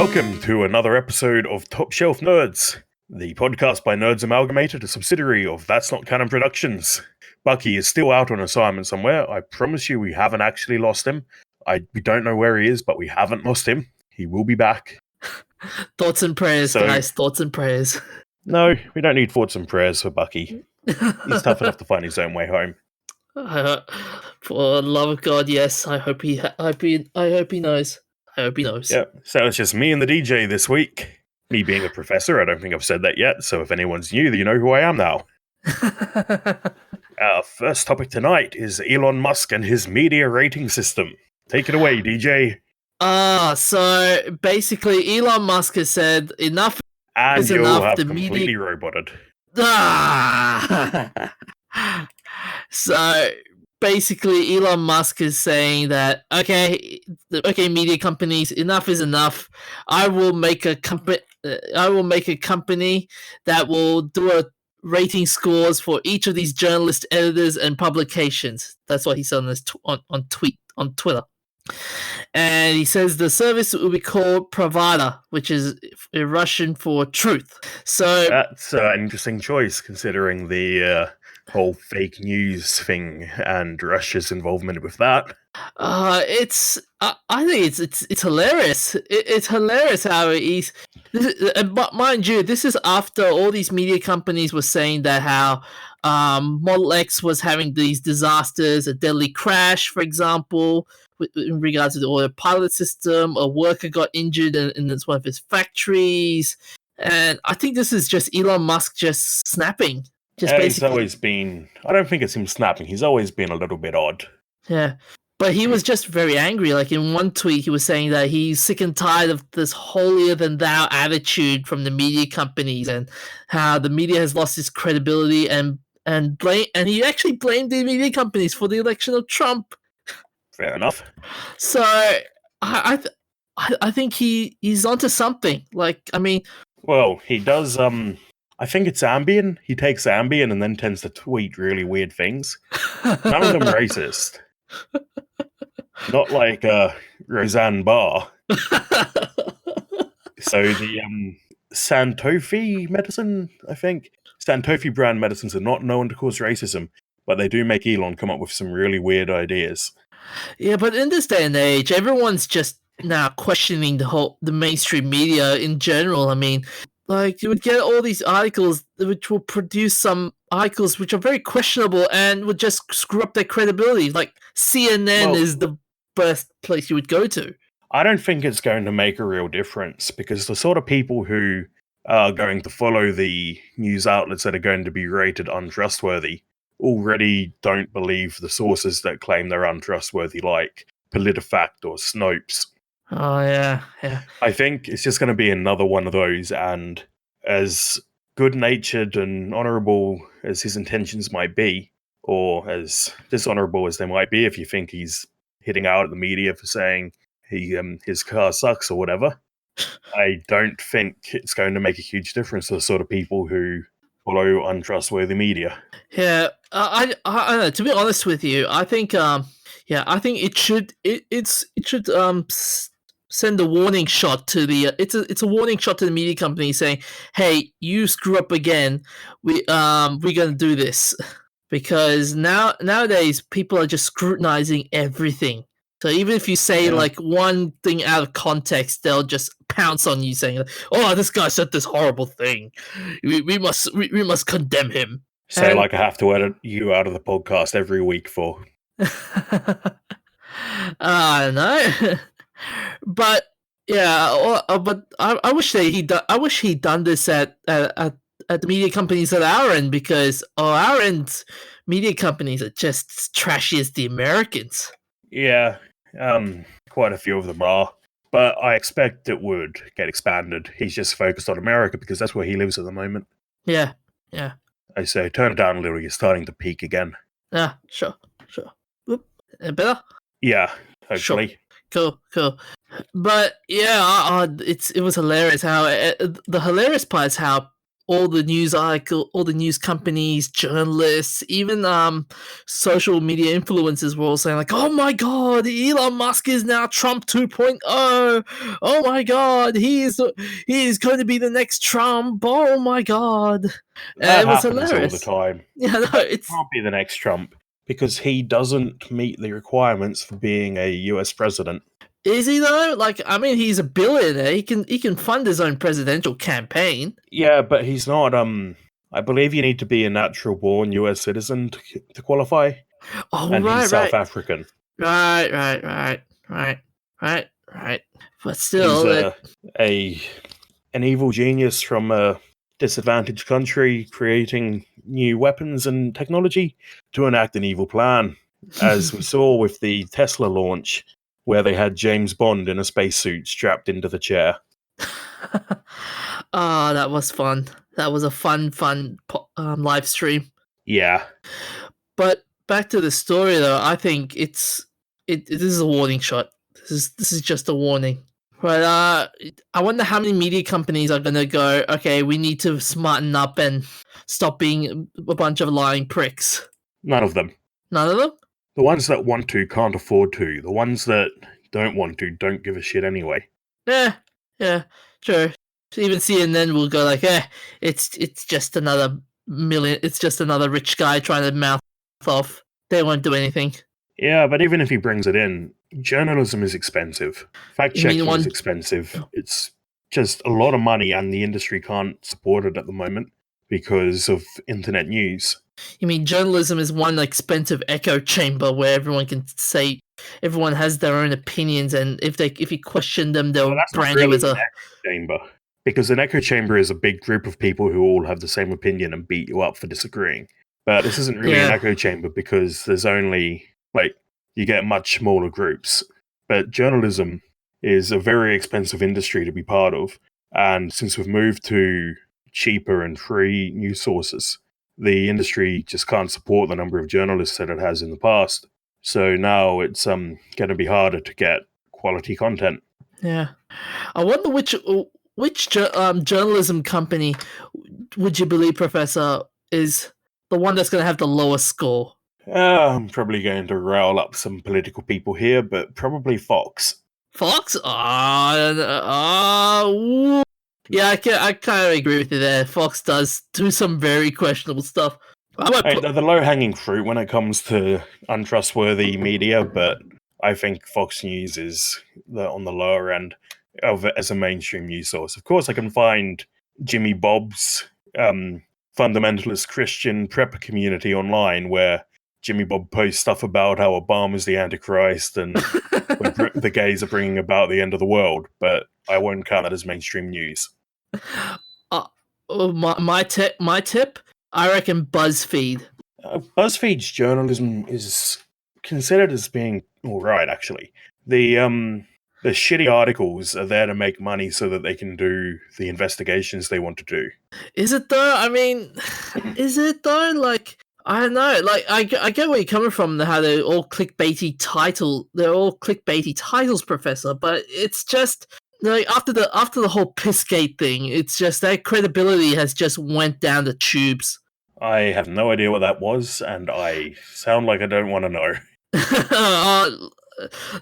Welcome to another episode of Top Shelf Nerds, the podcast by Nerds Amalgamated, a subsidiary of That's Not Canon Productions. Bucky is still out on assignment somewhere. I promise you we haven't actually lost him. We don't know where he is, but we haven't lost him. He will be back. Thoughts and prayers, guys. Thoughts and prayers. No, we don't need thoughts and prayers for Bucky. He's tough enough to find his own way home. For the love of God, yes. I hope he knows. I hope he knows. Yeah, so it's just me and the DJ this week. Me being a professor, I don't think I've said that yet, so if anyone's new, you know who I am now. Our first topic tonight is Elon Musk and his media rating system. Take it away, DJ. So basically Elon Musk has said enough and is you'll enough. have The completely media roboted. So basically Elon Musk is saying that okay, media companies, enough is enough. I will make a company that will do a rating scores for each of these journalist, editors, and publications. That's what he said on Twitter. And he says the service will be called Pravda, which is Russian for truth. So that's an interesting choice, considering the whole fake news thing and Russia's involvement with that. I think it's hilarious. It's hilarious how he's. But mind you, this is after all these media companies were saying that how Model X was having these disasters, a deadly crash, for example, in regards to the autopilot system. A worker got injured in one of his factories, and I think this is just Elon Musk just snapping. He's always been. I don't think it's him snapping. He's always been a little bit odd. Yeah. But he was just very angry. Like in one tweet, he was saying that he's sick and tired of this holier-than-thou attitude from the media companies, and how the media has lost its credibility, and he actually blamed the media companies for the election of Trump. Fair enough. So I think he's onto something. Like, I mean, well, he does. I think it's Ambien. He takes Ambien and then tends to tweet really weird things. None of them racist. Not like Roseanne Barr. So the Santofi medicine, I think. Santofi brand medicines are not known to cause racism, but they do make Elon come up with some really weird ideas. Yeah, but in this day and age, everyone's just now questioning the mainstream media in general. I mean, like, you would get all these articles which will produce some articles which are very questionable and would just screw up their credibility. Like, CNN is the first place you would go to. I don't think it's going to make a real difference, because the sort of people who are going to follow the news outlets that are going to be rated untrustworthy already don't believe the sources that claim they're untrustworthy, like PolitiFact or Snopes. Oh, yeah. I think it's just going to be another one of those, and as good-natured and honourable as his intentions might be, or as dishonourable as they might be if you think he's hitting out at the media for saying his car sucks or whatever, I don't think it's going to make a huge difference to the sort of people who follow untrustworthy media. Yeah, I don't know, to be honest with you, I think it should send a warning shot to the it's a warning shot to the media company saying, hey, you screw up again, we're gonna do this. Because nowadays people are just scrutinizing everything. So even if you say like one thing out of context, they'll just pounce on you saying, oh, this guy said this horrible thing, we must condemn him. So like I have to edit you out of the podcast every week for I don't know. But yeah, but I wish he'd done this at the media companies at our end, because our end media companies are just as trashy as the Americans. Yeah, quite a few of them are, but I expect it would get expanded. He's just focused on America because that's where he lives at the moment. Yeah. I say turn it down a little. You're starting to peak again. Yeah, sure. Whoop. Better? Yeah, hopefully. Sure. Cool. But yeah, it was hilarious how the hilarious part is how all the news article, all the news companies, journalists, even social media influencers were all saying like, "Oh my God, Elon Musk is now Trump 2.0. Oh my God, he is going to be the next Trump. Oh my God." That It was happens all the hilarious. time. Yeah, no, But he it's can't be the next Trump because he doesn't meet the requirements for being a US president. is he though? Like, I mean, he's a billionaire. He can fund his own presidential campaign. Yeah, but he's not. I believe you need to be a natural born US citizen to qualify, Oh, and he's right, South right, African. right, right, right, right, right, right. But He's still, a an evil genius from a disadvantaged country creating new weapons and technology to enact an evil plan, as we saw with the Tesla launch, where they had James Bond in a spacesuit strapped into the chair. ah, that was fun. That was a fun live stream. Yeah. But back to the story, though, I think this is a warning shot. This is just a warning. But I wonder how many media companies are gonna go, okay, we need to smarten up and stop being a bunch of lying pricks. None of them. None of them. The ones that want to can't afford to. The ones that don't want to don't give a shit anyway. Yeah, yeah, sure. So even CNN will go like, it's just another million. It's just another rich guy trying to mouth off. They won't do anything. Yeah, but even if he brings it in, journalism is expensive. Fact You mean checking is one? expensive. It's just a lot of money, and the industry can't support it at the moment because of internet news. You mean journalism is one expensive echo chamber where everyone has their own opinions, and if you question them, they'll Well, that's not brand you really as an a. echo chamber, because an echo chamber is a big group of people who all have the same opinion and beat you up for disagreeing. But this isn't really an Yeah. echo chamber because there's only, you get much smaller groups. But journalism is a very expensive industry to be part of. And since we've moved to cheaper and free news sources, the industry just can't support the number of journalists that it has in the past. So now it's going to be harder to get quality content. Yeah. I wonder which journalism company would you believe, Professor, is the one that's going to have the lowest score? I'm probably going to rile up some political people here, but probably Fox. Fox? Yeah, I kind of agree with you there. Fox does do some very questionable stuff. They're the low-hanging fruit when it comes to untrustworthy media, but I think Fox News is on the lower end of it as a mainstream news source. Of course, I can find Jimmy Bob's fundamentalist Christian prepper community online, where Jimmy Bob posts stuff about how Obama's the Antichrist and the gays are bringing about the end of the world, but I won't count that as mainstream news. My tip. I reckon BuzzFeed. BuzzFeed's journalism is considered as being all right, actually. The shitty articles are there to make money so that they can do the investigations they want to do. Is it though? I mean, is it though? Like, I don't know. Like, I get where you're coming from. How they're all clickbaity titles, Professor. But it's just like after the whole Pissgate thing, it's just their credibility has just went down the tubes. I have no idea what that was, and I sound like I don't want to know.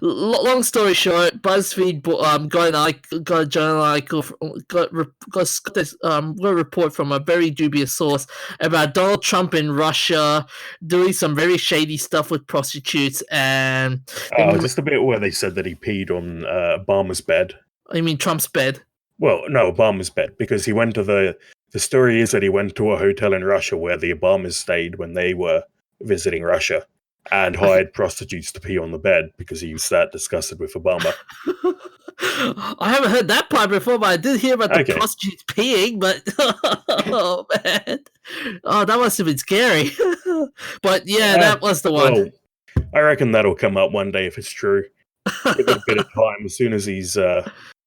Long story short, BuzzFeed got a journal article, got a report from a very dubious source about Donald Trump in Russia doing some very shady stuff with prostitutes, and Just the bit where they said that he peed on Obama's bed. I mean Trump's bed. Well, no, Obama's bed, because he went to the story is that he went to a hotel in Russia where the Obamas stayed when they were visiting Russia, and hired prostitutes to pee on the bed because he was that disgusted with Obama. I haven't heard that part before, but I did hear about the prostitutes peeing. But oh man, that must have been scary. But yeah, that was the one. Well, I reckon that'll come up one day if it's true. Give it a bit of time. As soon as he's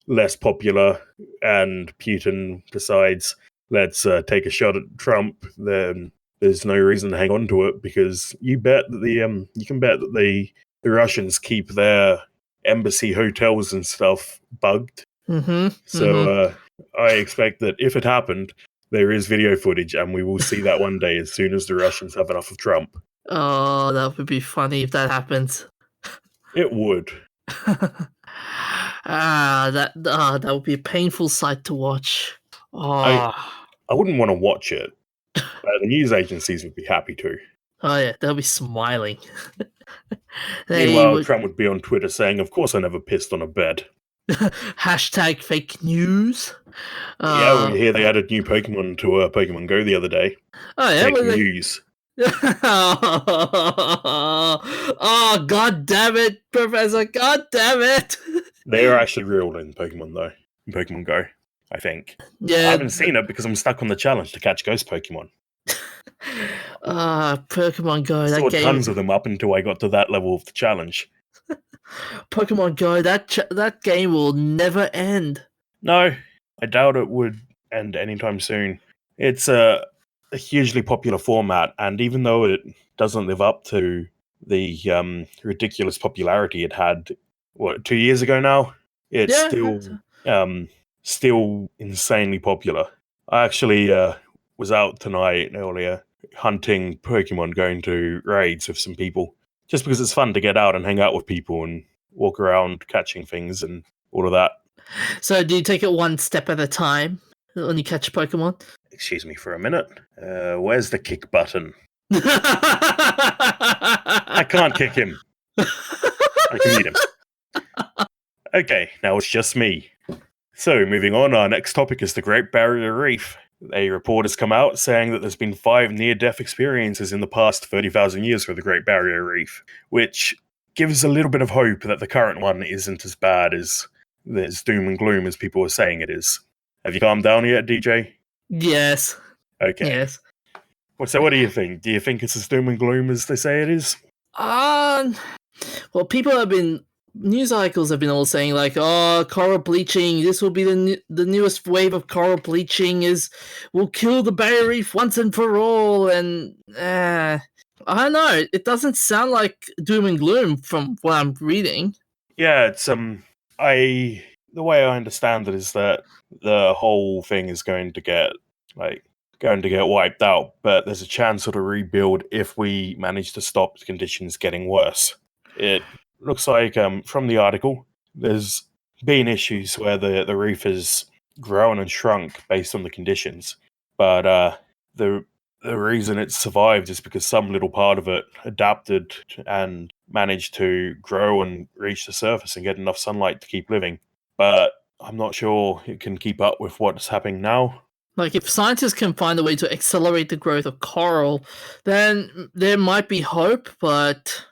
less popular and Putin decides, let's take a shot at Trump, then there's no reason to hang on to it, because you bet that you can bet that the Russians keep their embassy hotels and stuff bugged. Mm-hmm. So I expect that if it happened, There is video footage, and we will see that one day as soon as the Russians have enough of Trump. Oh, that would be funny if that happens. It would. That would be a painful sight to watch. I wouldn't want to watch it, but the news agencies would be happy to. Oh yeah, they'll be smiling. Meanwhile, Trump would be on Twitter saying, "Of course I never pissed on a bed." Hashtag fake news. Yeah, we hear they added new Pokemon to Pokemon Go the other day. Oh yeah, fake news. Oh, god damn it, Professor! God damn it! They are actually real in Pokemon though. In Pokemon Go, I think. Yeah, I haven't seen it because I'm stuck on the challenge to catch ghost Pokemon. Pokemon Go. I saw tons of them up until I got to that level of the challenge. Pokemon Go. That game will never end. No, I doubt it would end anytime soon. It's a hugely popular format, and even though it doesn't live up to the ridiculous popularity it had, 2 years ago now, it's still insanely popular. I actually was out tonight earlier hunting Pokemon, going to raids with some people, just because it's fun to get out and hang out with people and walk around catching things and all of that. So do you take it one step at a time when you catch a Pokemon? Excuse me for a minute. Where's the kick button? I can't kick him. I can eat him. Okay, now it's just me. So, moving on, our next topic is the Great Barrier Reef. A report has come out saying that there's been 5 near-death experiences in the past 30,000 years for the Great Barrier Reef, which gives a little bit of hope that the current one isn't as bad as doom and gloom as people are saying it is. Have you calmed down yet, DJ? Yes. Okay. Yes. So what do you think? Do you think it's as doom and gloom as they say it is? Well, news articles have been all saying like, oh, coral bleaching, this will be the newest wave of coral bleaching will kill the Barrier Reef once and for all, and I don't know, it doesn't sound like doom and gloom from what I'm reading. Yeah, it's the way I understand it is that the whole thing is going to get wiped out, but there's a chance of a rebuild if we manage to stop the conditions getting worse. It looks like, from the article, there's been issues where the reef has grown and shrunk based on the conditions, but the reason it's survived is because some little part of it adapted and managed to grow and reach the surface and get enough sunlight to keep living. But I'm not sure it can keep up with what's happening now. Like, if scientists can find a way to accelerate the growth of coral, then there might be hope, but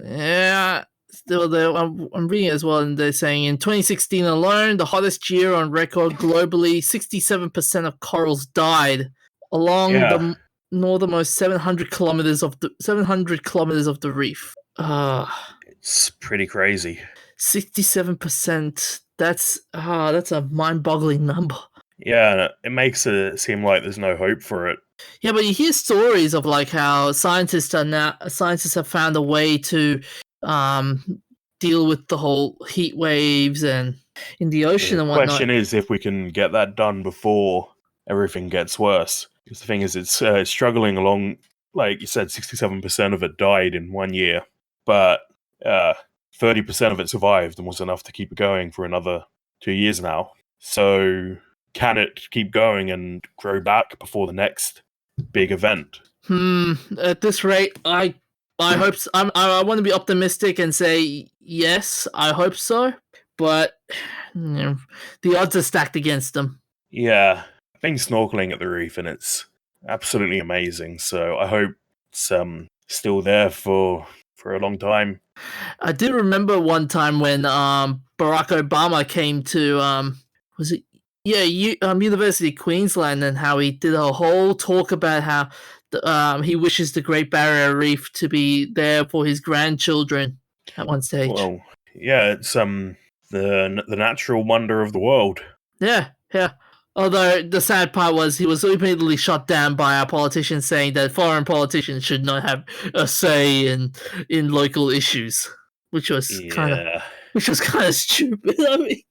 yeah, still there. I'm reading it as well, and they're saying in 2016 alone, the hottest year on record globally, 67% of corals died along the northernmost 700 kilometers of the reef. It's pretty crazy. 67%. That's a mind-boggling number. Yeah, it makes it seem like there's no hope for it. Yeah, but you hear stories of like how scientists have found a way to deal with the whole heat waves and in the ocean and whatnot. The question is if we can get that done before everything gets worse. Because the thing is, it's struggling along. Like you said, 67% of it died in 1 year, but 30% of it survived and was enough to keep it going for another 2 years now. So can it keep going and grow back before the next big event? At this rate, I hope so. I want to be optimistic and say yes, I hope so. But the odds are stacked against them. Yeah, I've been snorkeling at the reef and it's absolutely amazing. So I hope it's still there for a long time. I do remember one time when Barack Obama came to University of Queensland, and how he did a whole talk about how he wishes the Great Barrier Reef to be there for his grandchildren at one stage. Well, yeah, it's the natural wonder of the world. Yeah. Although the sad part was he was immediately shot down by our politicians, saying that foreign politicians should not have a say in local issues, which was kind of which was kind of stupid. I mean,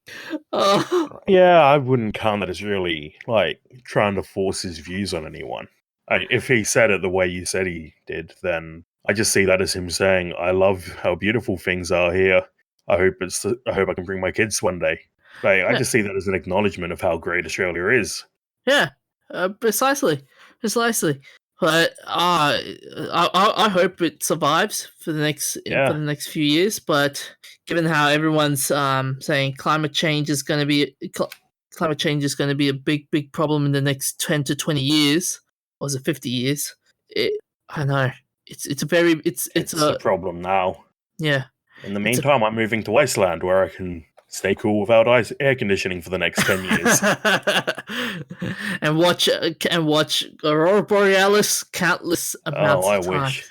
Yeah, I wouldn't count that as really like trying to force his views on anyone. If he said it the way you said he did, then I just see that as him saying, "I love how beautiful things are here. I hope I can bring my kids one day." Like, I yeah, just see that as an acknowledgement of how great Australia is. yeah, precisely, precisely. But I hope it survives for Yeah, the next few years. But given how everyone's saying climate change is going to be a big problem in the next 10 to 20 years, or is it 50 years? I know it's a very it's it's a a problem now. yeah In the it's a meantime, I'm moving to Iceland where I can stay cool without air conditioning for the next 10 years. and watch Aurora Borealis countless Oh, amounts I of times.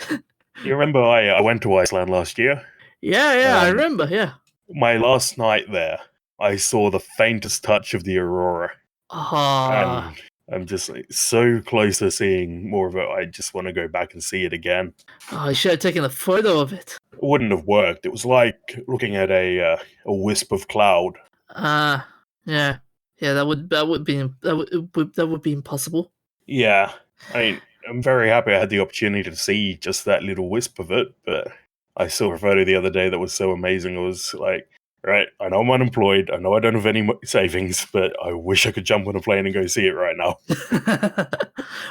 wish. You remember I went to Iceland last year? Yeah, I Um, remember. Yeah. my last night there, I saw the faintest touch of the aurora, Ah, and I'm just like, so close to seeing more of it. I just want to go back and see it again. I should have taken a photo of it. It wouldn't have worked. It was like looking at a wisp of cloud. Ah, yeah, yeah. That would be impossible. Yeah, I mean, I'm very happy I had the opportunity to see just that little wisp of it, but I saw a photo the other day that was so amazing. It was like, right, I know I'm unemployed. I know I don't have any savings, but I wish I could jump on a plane and go see it right now.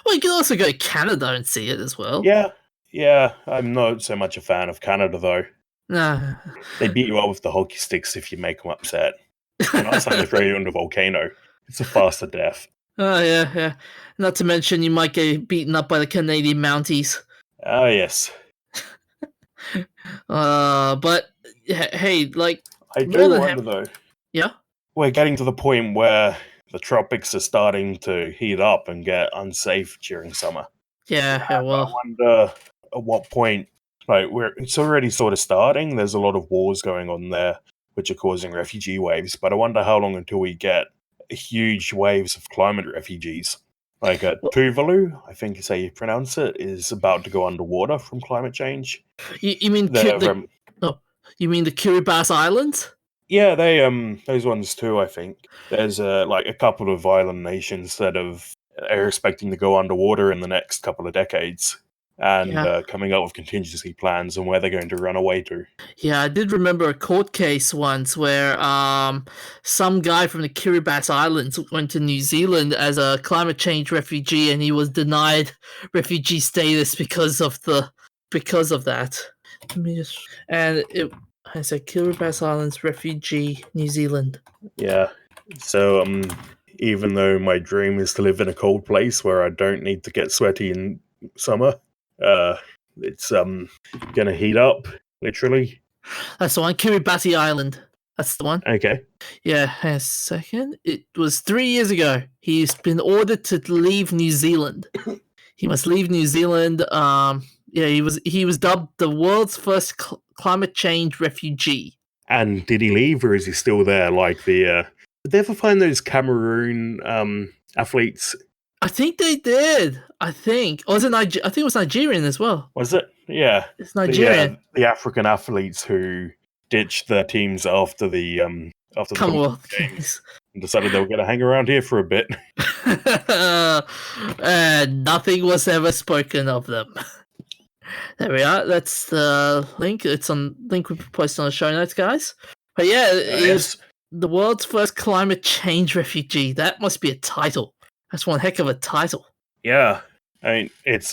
Well, you can also go to Canada and see it as well. Yeah, yeah, I'm not so much a fan of Canada though. Nah. They beat you up with the hockey sticks if you make them upset. And Iceland is right under volcano. It's a faster death. Oh yeah, yeah. Not to mention you might get beaten up by the Canadian Mounties. Ah, yes. But hey, like I more do than wonder though. yeah, We're getting to the point where the tropics are starting to heat up and get unsafe during summer. yeah. I Well, wonder at what point, like, it's already sort of starting. There's a lot of wars going on there, which are causing refugee waves. But I wonder how long until we get huge waves of climate refugees. Like Tuvalu, I think is how you pronounce it, is about to go underwater from climate change. you mean The oh, you mean the Kiribati Islands? Yeah, they those ones too. I think there's like a couple of island nations that are expecting to go underwater in the next couple of decades, and Yeah, coming up with contingency plans on where they're going to run away to. yeah. I did remember a court case once where some guy from the Kiribati Islands went to New Zealand as a climate change refugee, and he was denied refugee status because of that. Let me just and it. I said Kiribati Islands refugee New Zealand. Yeah, so even though my dream is to live in a cold place where I don't need to get sweaty in summer, uh, it's gonna heat up literally. That's the one, Kiribati Island. That's the one. Okay, Yeah, hang on a second. It was 3 years ago. He's been ordered to leave New Zealand. He must leave New Zealand. Yeah, he was dubbed the world's first climate change refugee. and did he leave or is he still there? Like did they ever find those Cameroon athletes? I think they did. I think. Or was it I think it was Nigerian as well. Was it? Yeah, It's Nigerian. the African athletes who ditched their teams after the Commonwealth Games Games. and decided they were going to hang around here for a bit. And nothing was ever spoken of them. There we are. That's the link. It's on link we posted on the show notes, guys. But yeah, it was the world's first climate change refugee. That must be a title. That's one heck of a title. Yeah, I mean it's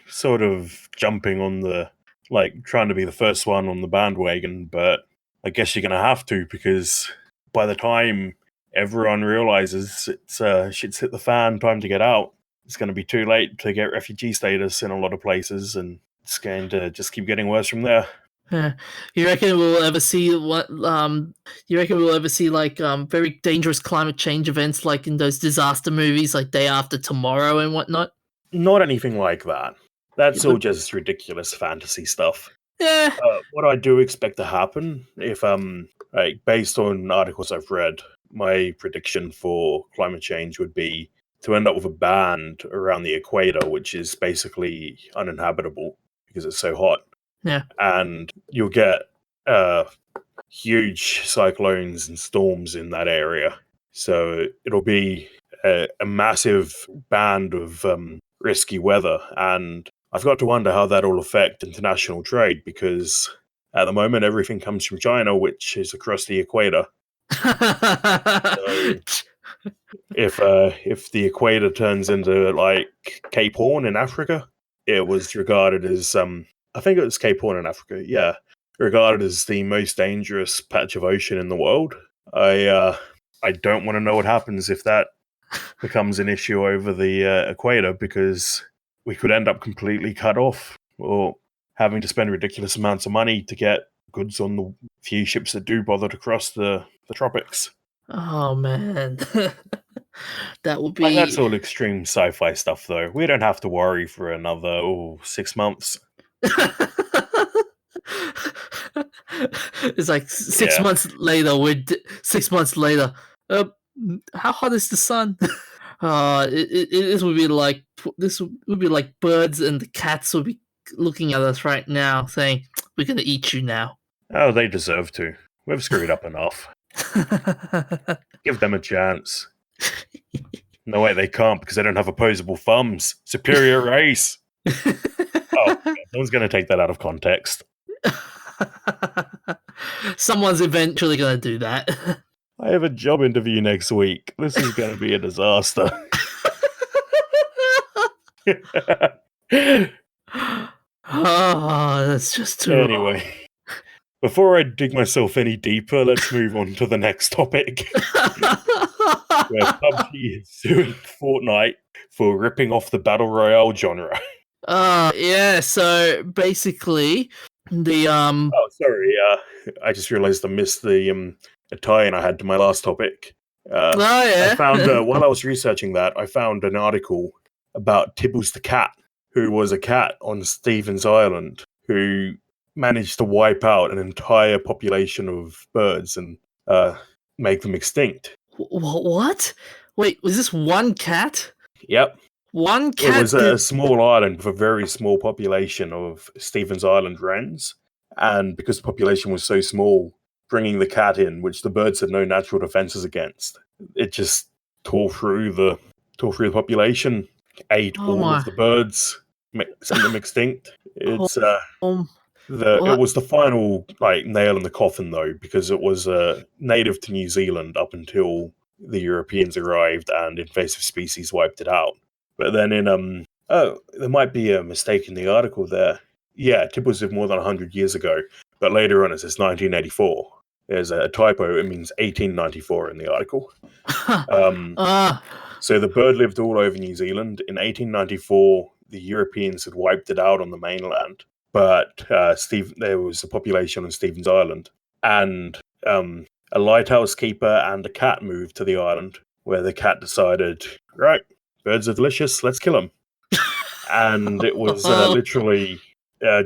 sort of jumping on the like trying to be the first one on the bandwagon, but I guess you're going to have to because by the time everyone realizes it's shit's hit the fan, time to get out, it's going to be too late to get refugee status in a lot of places, and it's going to just keep getting worse from there. Yeah. You reckon we'll ever see what? You reckon we'll ever see like very dangerous climate change events like in those disaster movies, like Day After Tomorrow and whatnot? Not anything like that. That's Yeah, all but just ridiculous fantasy stuff. yeah, What I do expect to happen, if like based on articles I've read, my prediction for climate change would be to end up with a band around the equator, which is basically uninhabitable because it's so hot, yeah, and you'll get uh, huge cyclones and storms in that area. So it'll be a massive band of risky weather. And I've got to wonder how that'll affect international trade, because at the moment everything comes from China, which is across the equator. So if the equator turns into like Cape Horn in Africa, it was regarded as I think it was Cape Horn in Africa, yeah, regarded as the most dangerous patch of ocean in the world. I don't want to know what happens if that becomes an issue over the equator, because we could end up completely cut off, or having to spend ridiculous amounts of money to get goods on the few ships that do bother to cross the tropics. Oh man, that would Like, that's be. all extreme sci-fi stuff, though. We don't have to worry for another 6 months. It's like six Yeah. months later. 6 months later. How hot is the sun? This would be like birds and the cats would be looking at us right now, saying, "We're gonna eat you now." Oh, they deserve to. We've screwed up enough. Give them a chance. No, wait, they can't, because they don't have opposable thumbs. Superior race. Oh, someone's going to take that out of context. Someone's eventually gonna do that. I have a job interview next week. This is going to be a disaster. Oh, that's just too. Anyway, before I dig myself any deeper, let's move on to the next topic. Where PubG is suing Fortnite for ripping off the Battle Royale genre. Yeah, so basically the Oh, sorry, I just realized I missed the tie-in I had to my last topic. Oh yeah. I found, while I was researching that, I found an article about Tibbles the cat, who was a cat on Stephen's Island, who managed to wipe out an entire population of birds and make them extinct. What? Wait, was this one cat? Yep. One cat. It was a small island with a very small population of Stephen's Island wrens, and because the population was so small, bringing the cat in, which the birds had no natural defenses against, it just tore through the population, ate all of the birds, sent them extinct. It's it was the final nail in the coffin, though, because it was native to New Zealand up until the Europeans arrived and invasive species wiped it out. But then there might be a mistake in the article there. Yeah, Tib was lived more than 100 years ago, but later on it says 1984. There's a typo, it means 1894 in the article. So the bird lived all over New Zealand. In 1894, the Europeans had wiped it out on the mainland, but there was a population on Stephen's Island, and a lighthouse keeper and a cat moved to the island, where the cat decided, right, birds are delicious, let's kill them. And it was literally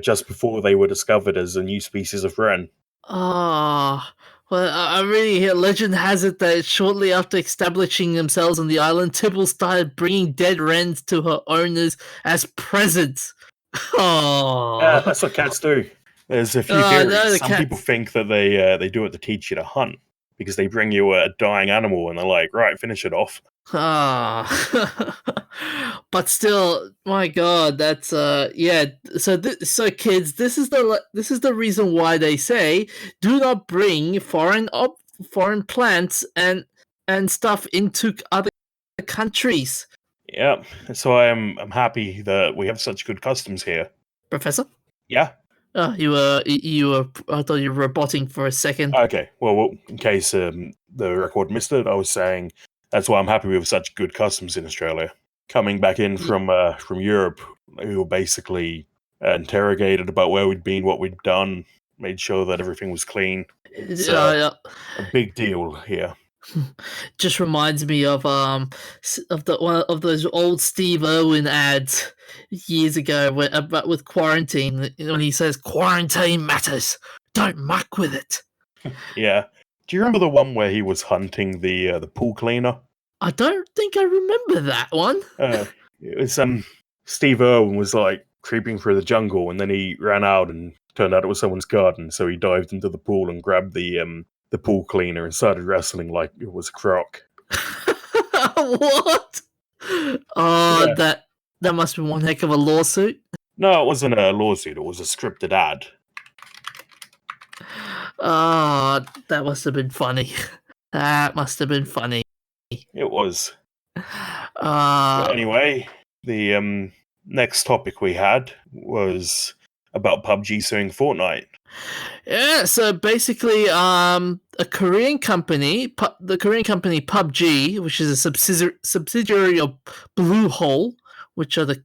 just before they were discovered as a new species of wren. Well, I really hear legend has it that shortly after establishing themselves on the island, Tibble started bringing dead wrens to her owners as presents. Oh, that's what cats do. There's a few theories. No, some people think that they do it to teach you to hunt, because they bring you a dying animal and they're like, right, finish it off. But still, my God, that's yeah. So kids, this is the reason why they say do not bring foreign plants and stuff into other countries. Yeah, so I'm happy that we have such good customs here, Professor. Yeah. You were. I thought you were roboting for a second. Okay. Well, in case the record missed it, I was saying that's why I'm happy we have such good customs in Australia. Coming back in from Europe, we were basically interrogated about where we'd been, what we'd done, made sure that everything was clean. It's a big deal here. Just reminds me of one of those old Steve Irwin ads years ago with quarantine, when he says quarantine matters, don't muck with it. Yeah. Do you remember the one where he was hunting the pool cleaner? I don't think I remember that one. It was Steve Irwin was creeping through the jungle, and then he ran out and Turned out it was someone's garden, so he dived into the pool and grabbed the pool cleaner and started wrestling like it was a croc. What? Oh, Yeah. that must be one heck of a lawsuit. No, it wasn't a lawsuit. It was a scripted ad. Oh, that must have been funny. That must have been funny. It was. Uh, But anyway, the next topic we had was about PubG suing Fortnite. yeah, so basically, a Korean company, the Korean company PubG, which is a subsidiary of Bluehole, which are the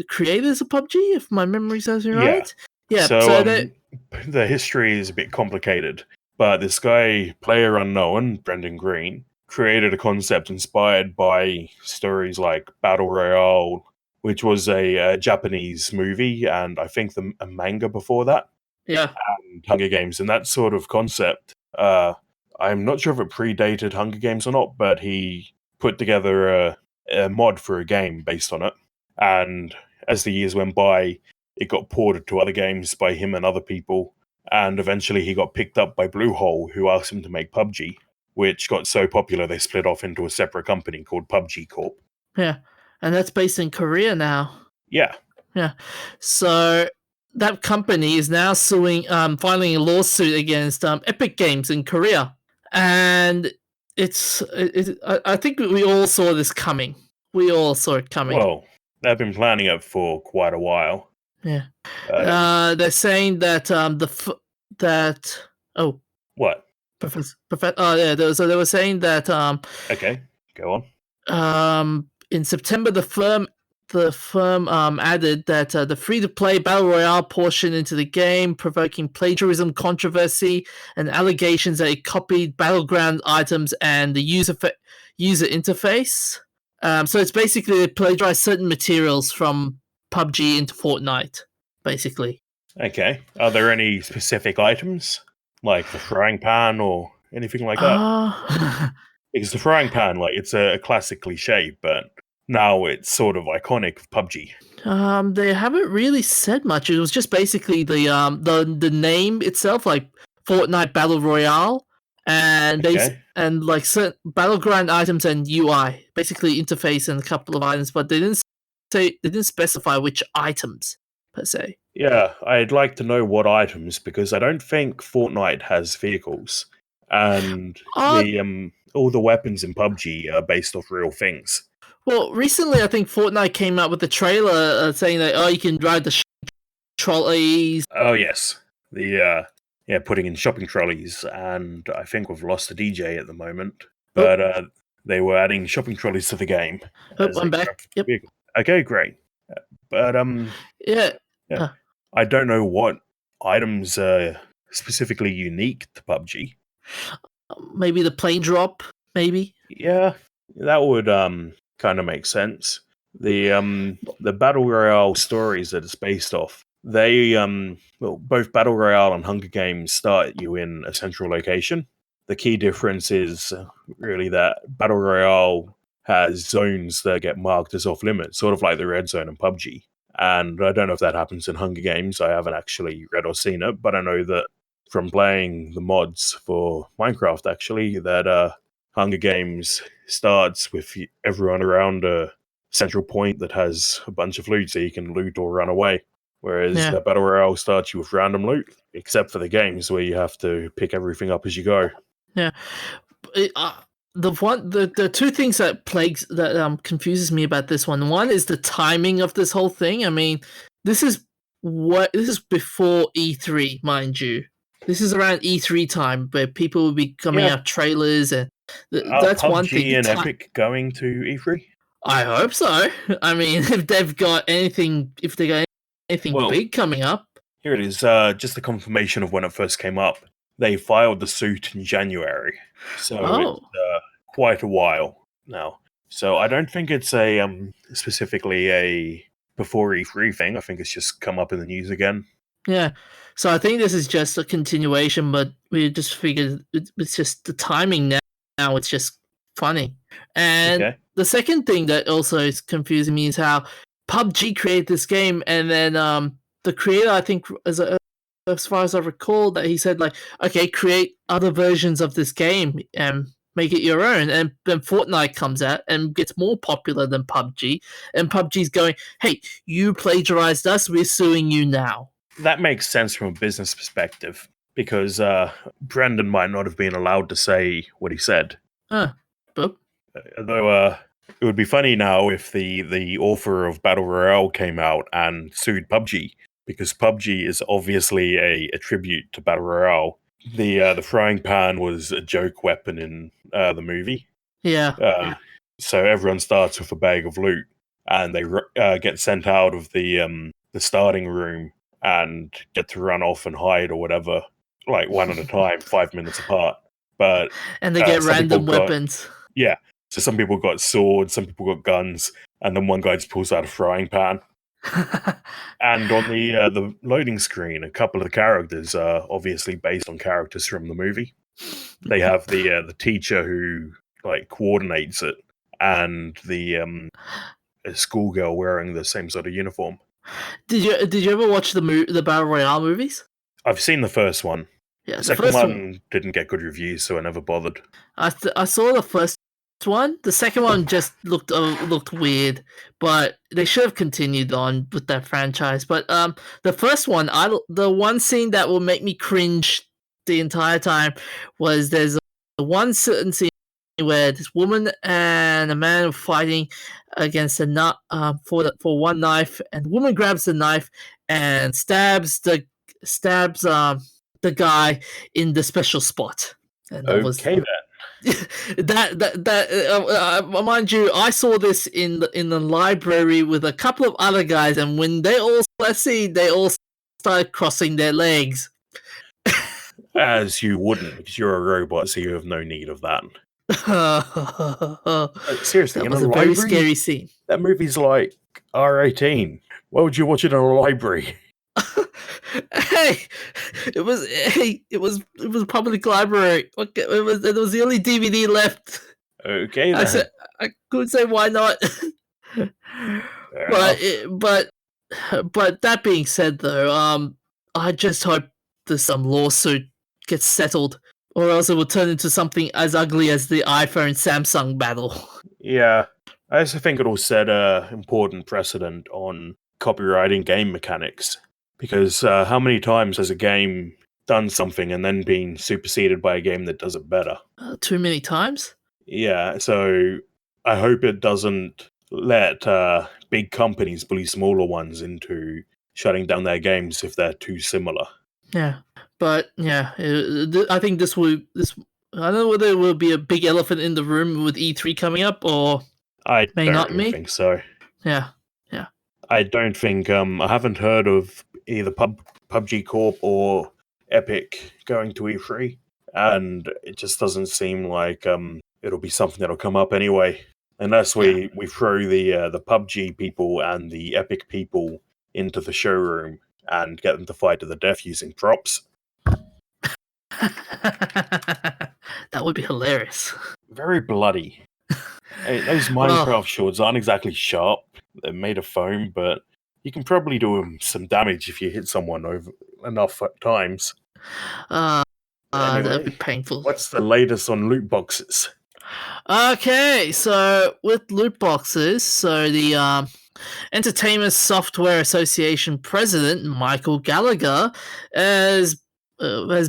creators of PubG, if my memory serves me right. Yeah. So the history is a bit complicated, but this guy, Player Unknown, Brendan Green, created a concept inspired by stories like Battle Royale, which was a Japanese movie, and I think a manga before that. Yeah. And Hunger Games, and that sort of concept. I'm not sure if it predated Hunger Games or not, but he put together a mod for a game based on it. And as the years went by, it got ported to other games by him and other people. And eventually he got picked up by Bluehole, who asked him to make PubG, which got so popular they split off into a separate company called PubG Corp. Yeah. And that's based in Korea now. Yeah. Yeah. So that company is now suing, filing a lawsuit against Epic Games in Korea. And I think we all saw this coming. We all saw it coming. Well, they've been planning it for quite a while. Yeah. They're saying that What? So they were saying that Okay, go on. In September the firm added that the free-to-play Battle Royale portion into the game, provoking plagiarism controversy and allegations that it copied battleground items and the user interface. So it's basically they plagiarized certain materials from PubG into Fortnite, basically. Okay. Are there any specific items? Like the frying pan or anything like that? Because the frying pan, like, it's a classic cliche, but now it's sort of iconic of PubG. They haven't really said much. It was just basically the name itself, like Fortnite Battle Royale, and and like certain battleground items and UI, basically interface and a couple of items, but they didn't specify which items per se. Yeah, I'd like to know what items because I don't think Fortnite has vehicles, and all the weapons in PubG are based off real things. Well, recently I think Fortnite came out with a trailer saying that you can ride the trolleys. Oh yes, putting in shopping trolleys, and I think we've lost the DJ at the moment, but they were adding shopping trolleys to the game. I'm back. Yep. Vehicle. Okay, great. But yeah. I don't know what items are specifically unique to PubG. Maybe the plane drop, maybe? Yeah, that would kind of make sense. The Battle Royale stories that it's based off, they both Battle Royale and Hunger Games start you in a central location. The key difference is really that Battle Royale has zones that get marked as off limits, sort of like the red zone in PubG. And I don't know if that happens in Hunger Games. I haven't actually read or seen it, but I know that from playing the mods for Minecraft, actually, that Hunger Games starts with everyone around a central point that has a bunch of loot so you can loot or run away. Whereas the Battle Royale starts you with random loot, except for the games where you have to pick everything up as you go. Yeah. The two things that confuses me about this one. One is the timing of this whole thing. I mean, this is before E3, mind you. This is around E3 time, where people will be coming out trailers, and that's PubG one thing. And Epic going to E3? I hope so. I mean, if they got anything big coming up. Here it is. Just a confirmation of when it first came up. They filed the suit in January, so it's quite a while now. So I don't think it's a specifically a before E3 thing. I think it's just come up in the news again. Yeah, so I think this is just a continuation, but we just figured it's just the timing now. Now it's just funny. And the second thing that also is confusing me is how PubG created this game, and then the creator, I think, as far as I recall, that he said, like, okay, create other versions of this game and make it your own. And then Fortnite comes out and gets more popular than PubG, and PubG's going, hey, you plagiarized us, we're suing you now. That makes sense from a business perspective, because Brendan might not have been allowed to say what he said. But Although it would be funny now if the author of Battle Royale came out and sued PubG, because PubG is obviously a tribute to Battle Royale. The frying pan was a joke weapon in the movie. yeah. So everyone starts with a bag of loot, and they get sent out of the starting room and get to run off and hide or whatever, like one at a time, 5 minutes apart. But And they get some people random weapons. Yeah, so some people got swords, some people got guns, and then one guy just pulls out a frying pan. And on the loading screen, a couple of the characters are obviously based on characters from the movie. They have the teacher who like coordinates it, and the a schoolgirl wearing the same sort of uniform. Did you ever watch the Battle Royale movies? I've seen the first one. Yeah, The second one didn't get good reviews, so I never bothered. I saw the first one. The second one just looked weird, but they should have continued on with that franchise. But the first one, the one scene that will make me cringe the entire time was there's one certain scene where this woman and a man are fighting against a nut for one knife, and the woman grabs the knife and stabs the guy in the special spot. And that was Okay, then. Mind you, I saw this in the library with a couple of other guys, and when they all started crossing their legs. As you wouldn't, because you're a robot, so you have no need of that. Seriously, that in was a very library? scary scene. That movie's like R18. Why would you watch it in a library? Hey, it was public library. Okay, it was the only DVD left. Okay, then. I could say why not. But that being said, though, I just hope there's some lawsuit gets settled, or else it will turn into something as ugly as the iPhone Samsung battle. Yeah, I also think it'll set an important precedent on copyrighting game mechanics. Because how many times has a game done something and then been superseded by a game that does it better? Too many times? Yeah, so I hope it doesn't let big companies bully smaller ones into shutting down their games if they're too similar. Yeah, but yeah, I think this. I don't know whether it will be a big elephant in the room with E3 coming up, or I may don't not even be. think so. Yeah. I don't think I haven't heard of either PubG Corp or Epic going to E3, and it just doesn't seem like it'll be something that'll come up anyway, unless we throw the PubG people and the Epic people into the showroom and get them to fight to the death using props. That would be hilarious. Very bloody. Hey, those Minecraft swords aren't exactly sharp. They're made of foam, but you can probably do some damage if you hit someone over enough times. Anyway, that'd be Anyway, painful. what's the latest on loot boxes? Okay, so with loot boxes, so the Entertainment Software Association president Michael Gallagher has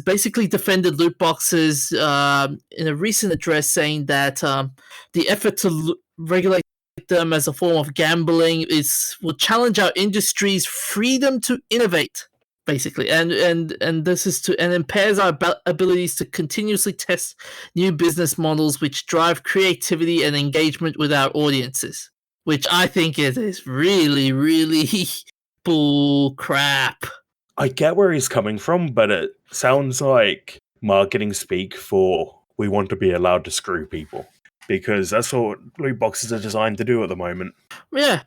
basically defended loot boxes in a recent address, saying that the effort to regulate them as a form of gambling will challenge our industry's freedom to innovate, basically, and this is and impairs our abilities to continuously test new business models which drive creativity and engagement with our audiences, which I think is really, really bull crap. I get where he's coming from, but it sounds like marketing speak for we want to be allowed to screw people. Because that's what loot boxes are designed to do at the moment. Yeah.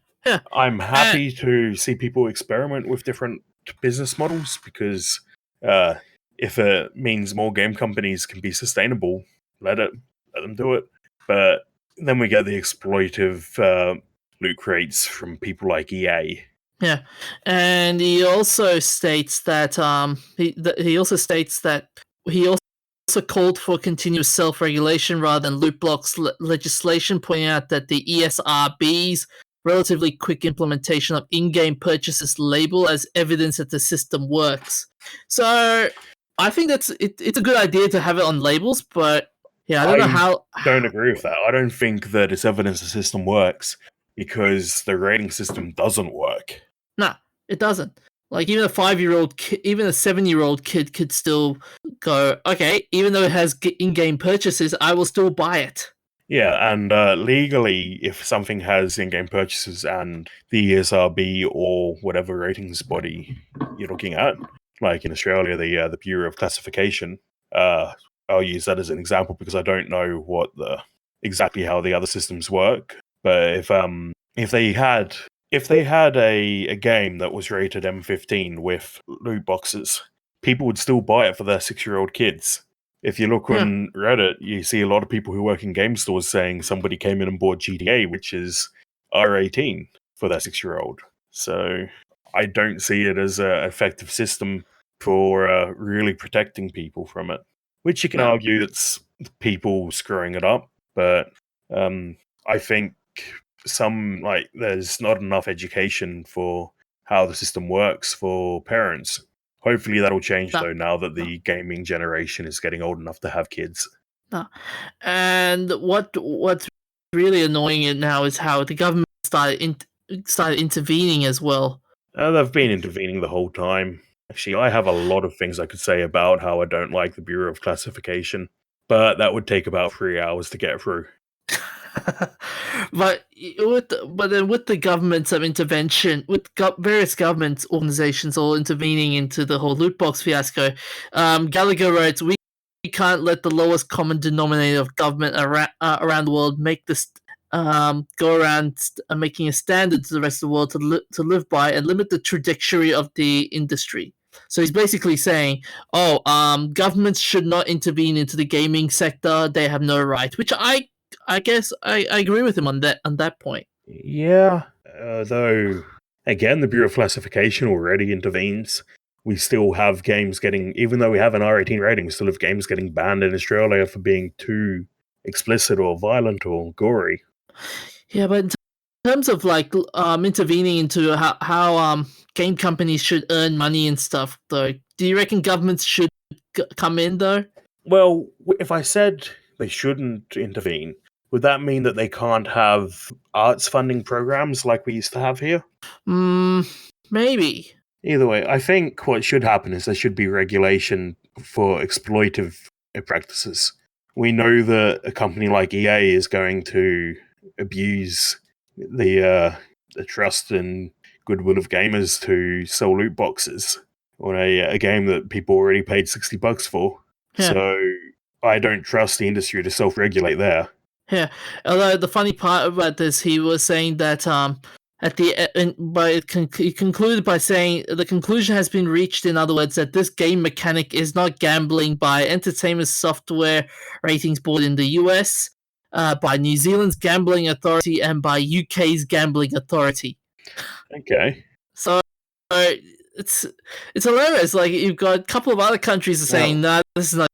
I'm happy to see people experiment with different business models, because if it means more game companies can be sustainable, let them do it. But then we get the exploitive loot crates from people like EA. Yeah, and he also states that he also called for continuous self-regulation rather than loot box legislation, pointing out that the ESRB's relatively quick implementation of in-game purchases label as evidence that the system works. So I think it's a good idea to have it on labels, but yeah, I don't know I how. don't agree with that. I don't think that it's evidence the system works because the rating system doesn't work. Nah, it doesn't. Like even a 5-year-old, even a 7-year-old kid could still go, okay, even though it has in-game purchases, I will still buy it. Yeah, and legally, if something has in-game purchases and the ESRB or whatever ratings body you're looking at, like in Australia, the Bureau of Classification, uh, I'll use that as an example because I don't know what exactly how the other systems work. But if they had a game that was rated M15 with loot boxes, people would still buy it for their 6-year-old kids. If you look Yeah, on Reddit, you see a lot of people who work in game stores saying somebody came in and bought GTA, which is R18 for their 6-year-old. So I don't see it as an effective system for really protecting people from it. Which you can no, argue it's people screwing it up, but I think there's not enough education for how the system works for parents. Hopefully that'll change no, though now that no, the gaming generation is getting old enough to have kids. no. And what's really annoying it now is how the government started intervening as well. They've been intervening the whole time. Actually, I have a lot of things I could say about how I don't like the Bureau of Classification, but that would take about 3 hours to get through. But then with the government's intervention, with various government organizations all intervening into the whole loot box fiasco, Gallagher writes, "We can't let the lowest common denominator of government around the world make this go around making a standard to the rest of the world to live by and limit the trajectory of the industry." So he's basically saying, "Oh, governments should not intervene into the gaming sector; they have no right." Which I guess I agree with him on that point. Yeah, though, again, the Bureau of Classification already intervenes. We still have games getting, even though we have an R18 rating, we still have games getting banned in Australia for being too explicit or violent or gory. Yeah, but in terms of like intervening into how game companies should earn money and stuff, though, do you reckon governments should come in though? Well, if I said they shouldn't intervene, would that mean that they can't have arts funding programs like we used to have here? Hmm, maybe. Either way, I think what should happen is there should be regulation for exploitive practices. We know that a company like EA is going to abuse the trust and goodwill of gamers to sell loot boxes on a game that people already paid $60 for. Yeah. So I don't trust the industry to self-regulate there. Yeah, although the funny part about this, he was saying that at the he concluded by saying the conclusion has been reached. In other words, that this game mechanic is not gambling by Entertainment Software Ratings Board in the US, by New Zealand's Gambling Authority, and by UK's Gambling Authority. Okay. So it's hilarious. Like you've got a couple of other countries are saying, "No, this is not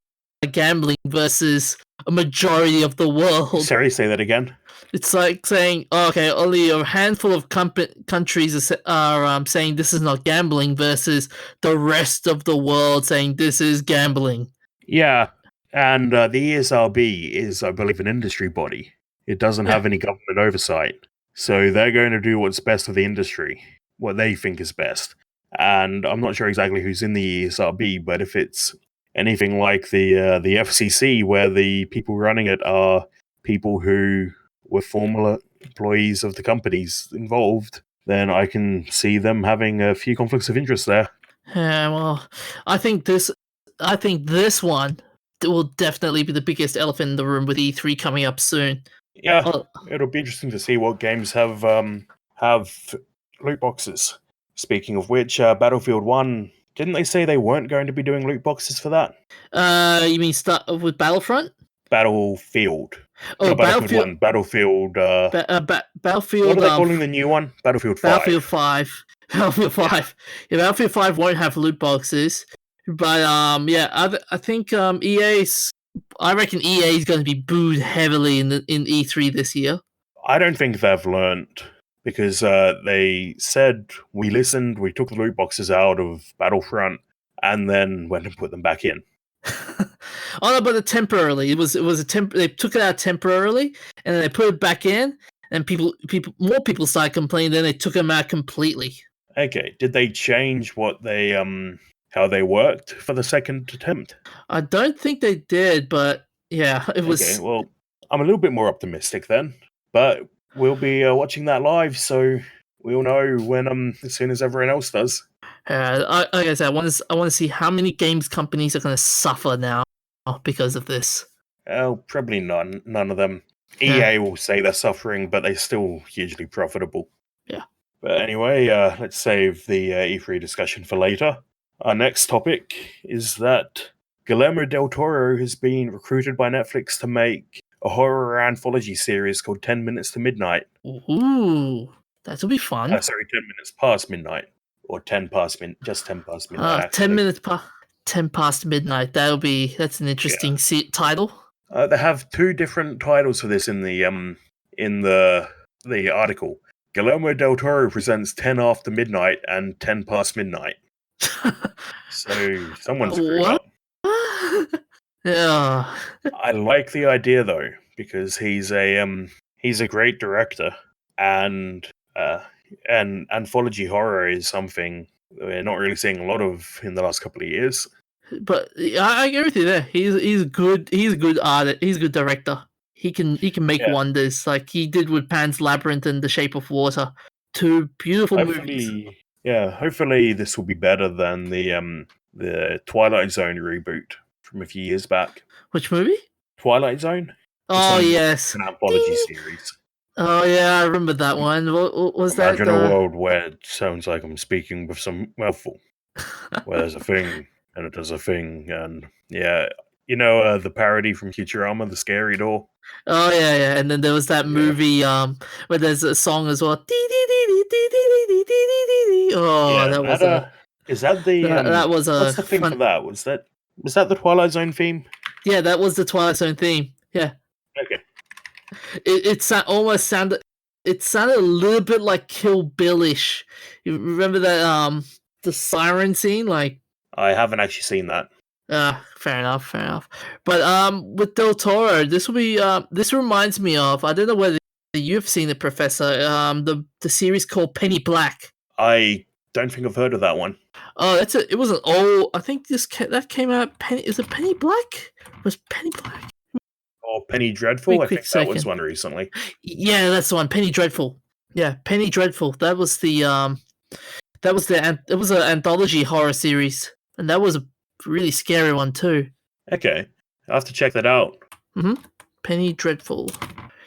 gambling," versus a majority of the world. Sorry, say that again. It's like saying, oh, okay, only a handful of countries are saying this is not gambling versus the rest of the world saying this is gambling. Yeah, and the ESRB is, I believe, an industry body. It doesn't have any government oversight. So they're going to do what's best for the industry, what they think is best. And I'm not sure exactly who's in the ESRB, but if it's anything like the FCC, where the people running it are people who were former employees of the companies involved, then I can see them having a few conflicts of interest there. Yeah, well, I think this one will definitely be the biggest elephant in the room with E3 coming up soon. Yeah, it'll be interesting to see what games have loot boxes. Speaking of which, Battlefield 1, didn't they say they weren't going to be doing loot boxes for that? You mean start with Battlefront? Battlefield. Oh, Not Battlefield Battlefield. 1, Battlefield. Battlefield. What are they calling the new one? Battlefield 5. Battlefield 5. Battlefield 5. Yeah, Battlefield 5 won't have loot boxes. But yeah, I think EA's. I reckon EA is going to be booed heavily in E3 this year. I don't think they've learned because they said we listened, we took the loot boxes out of Battlefront, and then went and put them back in. Oh no, but temporarily. It was a They took it out temporarily, and then they put it back in, and more people started complaining. Then they took them out completely. Okay, did they change what they how they worked for the second attempt? I don't think they did, but yeah, it was. Okay, well, I'm a little bit more optimistic then, but we'll be watching that live, so we'll know when as soon as everyone else does. Like I said, I want to see how many games companies are going to suffer now because of this. Oh, probably none of them. Yeah. EA will say they're suffering, but they're still hugely profitable. Yeah. But anyway, let's save the E3 discussion for later. Our next topic is that Guillermo del Toro has been recruited by Netflix to make a horror anthology series called 10 Minutes to Midnight. Ooh, that'll be fun. 10 minutes past midnight. Or 10 past midnight, just 10 past midnight, actually. 10 past midnight. That's an interesting title. They have two different titles for this in the article. Guillermo del Toro presents 10 after midnight and 10 past midnight. So someone's screwed up. Yeah. I like the idea though, because he's a great director, and anthology horror is something we're not really seeing a lot of in the last couple of years. But I agree with you there. He's good. He's a good artist. He's a good director. He can make wonders like he did with Pan's Labyrinth and The Shape of Water. Two beautiful movies. Yeah, hopefully this will be better than the Twilight Zone reboot from a few years back. Which movie? Twilight Zone. Oh yes, an anthology series. Oh yeah, I remember that one. What was that? Imagine a world where it sounds like I'm speaking with some mouthful, where there's a thing and it does a thing, and yeah, the parody from Futurama, The Scary Door. Oh yeah, and then there was that movie where there's a song as well. Oh, that was is that the that was a what's the thing for that? Was that the Twilight Zone theme? Yeah, that was the Twilight Zone theme. Yeah. Okay. It almost sounded. It sounded a little bit like Kill Bill-ish. You remember that the siren scene? Like I haven't actually seen that. Fair enough. But with Del Toro, this will be this reminds me of, I don't know whether you've seen it, Professor. The series called Penny Black. I don't think I've heard of that one. Oh, it was an old. I think that came out. Is it Penny Black? Was Penny Black? Or Penny Dreadful? I think that was one recently. Yeah, that's the one. Penny Dreadful. Yeah, Penny Dreadful. That was an anthology horror series, and that was a really scary one too. Okay, I'll have to check that out. Penny Dreadful.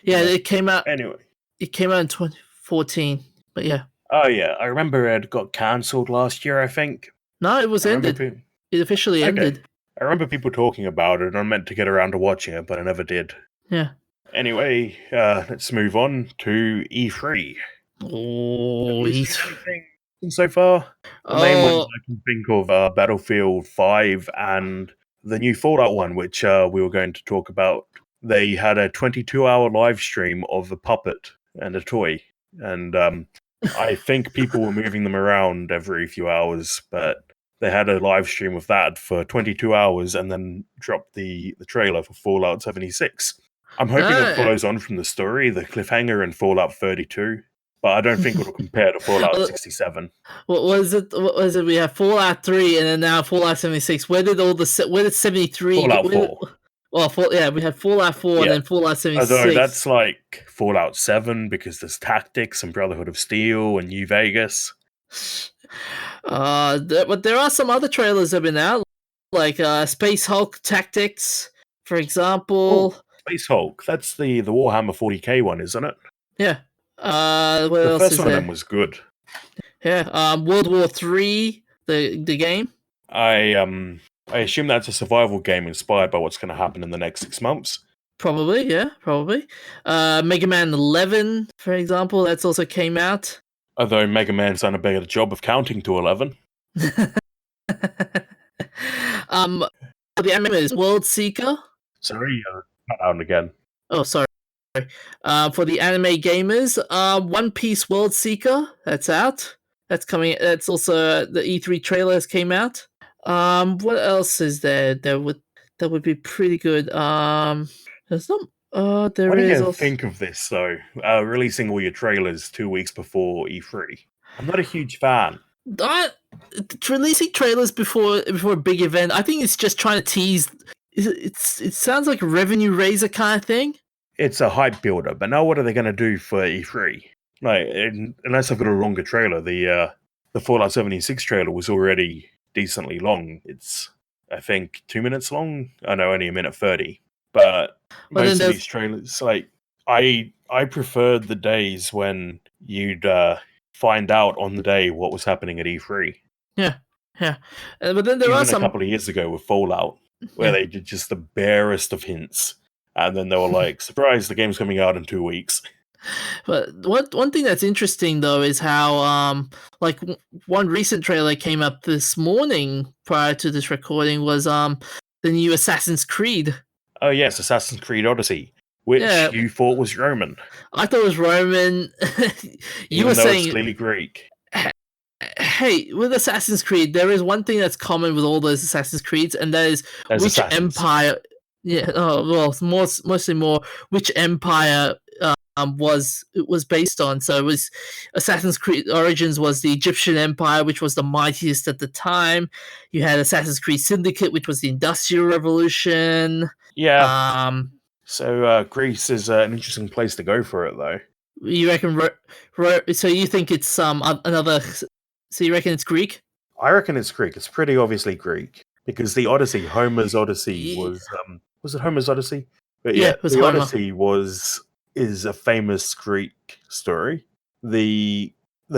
Yeah, it came out. Anyway, it came out in 2014. But yeah. Oh yeah, I remember it got cancelled last year. I think. No, it was ended. It officially ended. I remember people talking about it, and I meant to get around to watching it, but I never did. Yeah. Anyway, let's move on to E3. Oh, E3. So far, the main ones I can think of Battlefield 5 and the new Fallout one, which we were going to talk about. They had a 22-hour live stream of a puppet and a toy, and I think people were moving them around every few hours, but they had a live stream of that for 22 hours and then dropped the trailer for Fallout 76. I'm hoping it follows on from the story, the cliffhanger in Fallout 32, but I don't think it'll compare to Fallout 67. What was it? We have Fallout 3 and then now Fallout 76. Where did 73? Fallout 4. Well, we had Fallout 4 and then Fallout 76. Although that's like Fallout 7 because there's Tactics and Brotherhood of Steel and New Vegas. But there are some other trailers that have been out, like Space Hulk Tactics, for example. Space Hulk, that's the Warhammer 40k one, isn't it? Yeah. What the else first is one there? of them was good. Yeah. World War 3, the game. I assume that's a survival game inspired by what's going to happen in the next 6 months. Probably, yeah, probably. Mega Man 11, for example, that's also came out. Although Mega Man's done a better job of counting to 11. um, the anime is World Seeker. Sorry, cut out again. Oh, sorry. For the anime gamers, One Piece World Seeker, that's out. That's coming. That's also the E3 trailers came out. What else is there? That would be pretty good. There's not. There What do is you also. think of this, though? Releasing all your trailers 2 weeks before E3. I'm not a huge fan. Releasing trailers before a big event, I think it's just trying to tease. It sounds like a revenue raiser kind of thing. It's a hype builder, but now what are they going to do for E3? Like, unless I've got a longer trailer, the Fallout 76 trailer was already decently long. It's, I think, 2 minutes long. I know, only 1:30. But most of these trailers, like, I preferred the days when you'd find out on the day what was happening at E3. Yeah. But then there Even are some. a couple of years ago with Fallout, where they did just the barest of hints. And then they were like, surprise, the game's coming out in 2 weeks. But one thing that's interesting though is how like one recent trailer came up this morning prior to this recording was the new Assassin's Creed. Oh yes, Assassin's Creed Odyssey, which you thought was Roman. I thought it was Roman. You were saying it's clearly Greek. Hey, with Assassin's Creed, there is one thing that's common with all those Assassin's Creeds, and that is which empire. Yeah, well, mostly more which empire was based on. So it was Assassin's Creed Origins was the Egyptian Empire, which was the mightiest at the time. You had Assassin's Creed Syndicate, which was the Industrial Revolution. Yeah. So Greece is an interesting place to go for it, though. You reckon? So you think it's another? So you reckon it's Greek? I reckon it's Greek. It's pretty obviously Greek because the Odyssey, Homer's Odyssey, was it Homer's Odyssey? But yeah, it was the Homer. Odyssey is a famous Greek story. The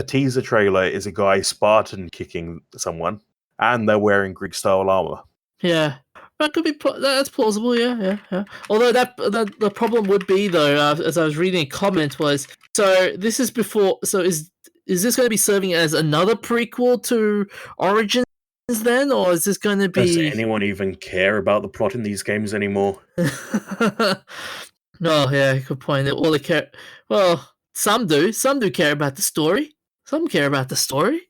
teaser trailer is a guy Spartan kicking someone, and they're wearing Greek style armor. Yeah, that could be. That's plausible. Yeah. Although that the problem would be though, as I was reading a comment was, so this is before. So is this going to be serving as another prequel to Origins then, or is this going to be? Does anyone even care about the plot in these games anymore? No, yeah, good point. All they care. Well, some do. Some do care about the story. Some care about the story,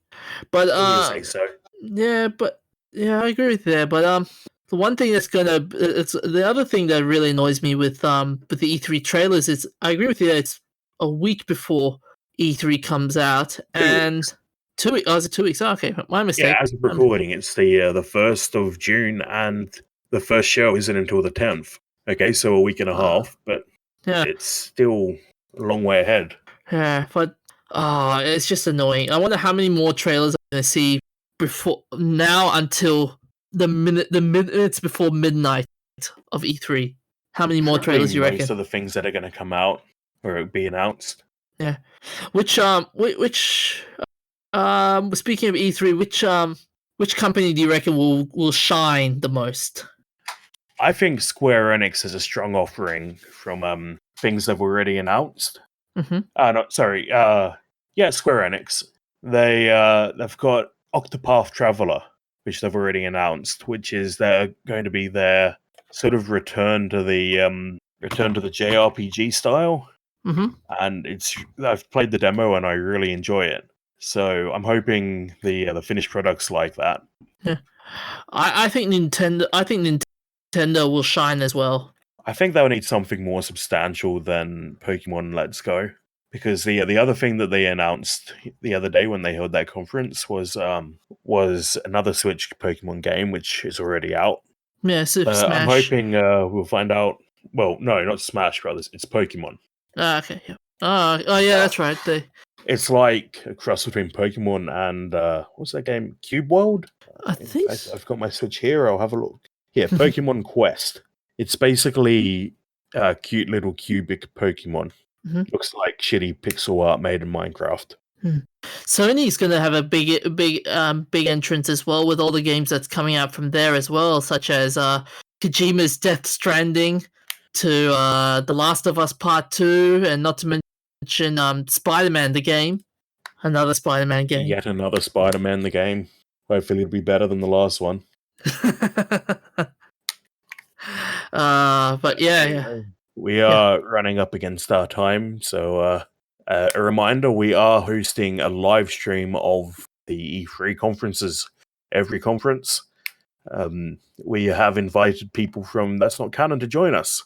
but You say so. Yeah, but yeah, I agree with that. But the one thing that's it's the other thing that really annoys me with the E3 trailers is I agree with you that it's a week before E3 comes out, and 2 weeks. Oh, is it 2 weeks? Oh, okay, my mistake. Yeah, as of recording, it's the 1st of June, and the first show isn't until the 10th. Okay, so a week and a half, but it's still a long way ahead. Yeah, but it's just annoying. I wonder how many more trailers I'm going to see before now until the minutes before midnight of E3. How many more trailers you reckon? Most of the things that are going to come out or be announced. Yeah. Which speaking of E3, which company do you reckon will shine the most? I think Square Enix has a strong offering from things they've already announced. Mm-hmm. Square Enix. They've got Octopath Traveler, which they've already announced, which is they're going to be their sort of return to the JRPG style. Mm-hmm. And I've played the demo and I really enjoy it. So I'm hoping the finished product's like that. Yeah, I think Nintendo will shine as well. I think they'll need something more substantial than Pokemon Let's Go, because the other thing that they announced the other day when they held that conference was another Switch Pokemon game, which is already out. Yeah, Super Smash. I'm hoping we'll find out. Well, no, not Smash Brothers. It's Pokemon. Okay. Yeah. Oh yeah, that's right. It's like a cross between Pokemon and what's that game? Cube World. I think I've got my Switch here. I'll have a look. Yeah, Pokemon Quest. It's basically a cute little cubic Pokemon. Mm-hmm. Looks like shitty pixel art made in Minecraft. Sony's going to have a big entrance as well with all the games that's coming out from there as well, such as Kojima's Death Stranding. to The Last of Us Part 2, and not to mention Spider-Man the game. Another Spider-Man game. Yet another Spider-Man the game. Hopefully it'll be better than the last one. But yeah. We are running up against our time, so a reminder, we are hosting a live stream of the E3 conferences every conference. We have invited people from That's Not Canon to join us.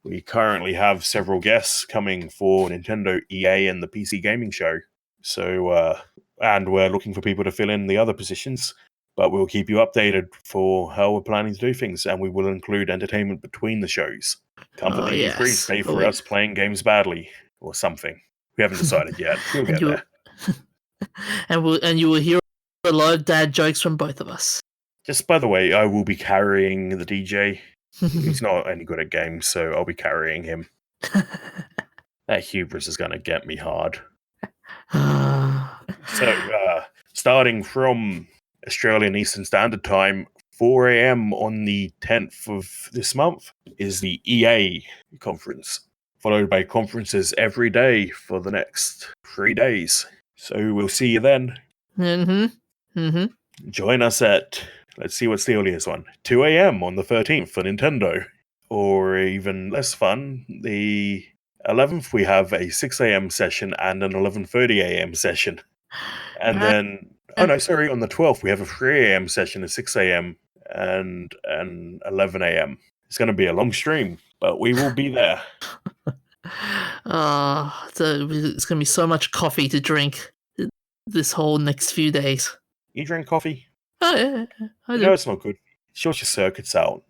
We currently have several guests coming for Nintendo, EA, and the PC Gaming Show. So, and we're looking for people to fill in the other positions, but we'll keep you updated for how we're planning to do things, and we will include entertainment between the shows. Come for the E3, stay for us playing games badly, or something. We haven't decided yet. We'll get there. And you will hear a lot of dad jokes from both of us. Just by the way, I will be carrying the DJ. He's not any good at games, so I'll be carrying him. That hubris is going to get me hard. So, starting from Australian Eastern Standard Time, 4 a.m. on the 10th of this month is the EA conference, followed by conferences every day for the next 3 days. So we'll see you then. Join us at, let's see what's the earliest one, 2 a.m. on the 13th for Nintendo. Or even less fun, the 11th we have a 6 a.m. session and an 11:30 a.m. session. And then, on the 12th we have a 3 a.m. session, a 6 a.m. and an 11 a.m. It's going to be a long stream, but we will be there. It's going to be so much coffee to drink this whole next few days. You drink coffee? Oh, yeah. I do. No, it's not good. It shorts your circuits out.